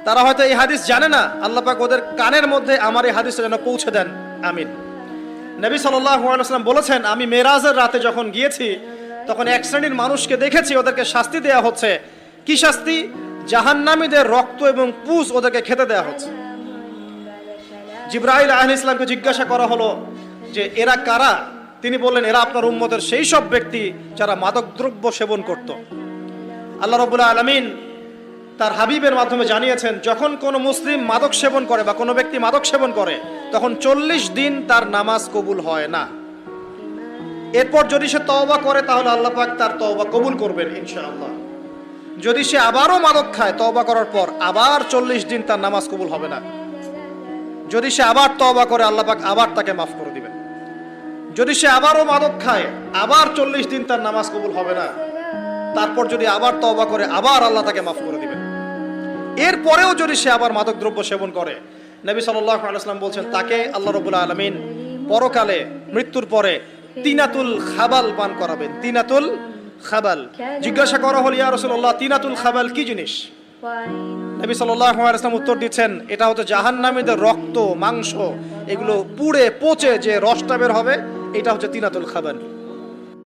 তারা হয়তো এই হাদিস জানে না, আল্লাহ পাক ওদের কানের মধ্যে আমার এই হাদিসটা যেন পৌঁছে দেন, আমিন। নবী সাল্লাল্লাহু আলাইহি ওয়াসাল্লাম বলেছেন, আমি মেরাজের রাতে যখন গিয়েছি তখন এক শ্রেণীর মানুষকে দেখেছি, ওদেরকে শাস্তি দেয়া হচ্ছে। কি শাস্তি? জাহান্নামীদের রক্ত এবং পুজ ওদেরকে খেতে দেয়া হচ্ছে। জিবরাইল আলাইহিস সালামকে জিজ্ঞাসা করা হলো যে এরা কারা? তিনি বললেন, এরা আপনার উম্মতের সেই সব ব্যক্তি যারা মাদকদ্রব্য সেবন করত। আল্লাহ রাব্বুল আলামিন তার হাবিবের মাধ্যমে জানিয়েছেন, যখন কোনো মুসলিম মাদক সেবন করে বা কোনো ব্যক্তি মাদক সেবন করে তখন 40 দিন তার নামাজ কবুল হয় না। এরপর যদি সে তওবা করে তাহলে আল্লাহ পাক তার তওবা কবুল করবেন ইনশাআল্লাহ। যদি সে আবারও মাদক খায় তওবা করার পর, আবার 40 দিন তার নামাজ কবুল হবে না। যদি সে আবার তওবা করে আল্লাহ পাক আবার তাকে মাফ করে দিবেন। যদি সে আবারও মাদক খায় আবার 40 দিন তার নামাজ কবুল হবে না। তারপর যদি আবার তওবা করে আবার আল্লাহ তাকে মাফ করে দিবেন। এরপরেও যদি সে আবার মাদক দ্রব্য সেবন করে, নবী সাল্লাল্লাহু আলাইহি ওয়াসাল্লাম বলছেন তাকে আল্লাহ রাব্বুল আলামিন পরকালে মৃত্যুর পরে তিনাতুল খাবাল পান করাবেন। তিনাতুল খাবাল। জিজ্ঞাসা করা হলো, ইয়া রাসূলুল্লাহ, তিনাতুল খাবাল কি জিনিস? নবী সাল্লাল্লাহু আলাইহি ওয়াসাল্লাম উত্তর দিচ্ছেন, এটা হচ্ছে জাহান্নামীদের রক্ত, মাংস, এগুলো পুড়ে পচে যে রসটা বের হবে, এটা হচ্ছে তিনাতুল খাবাল।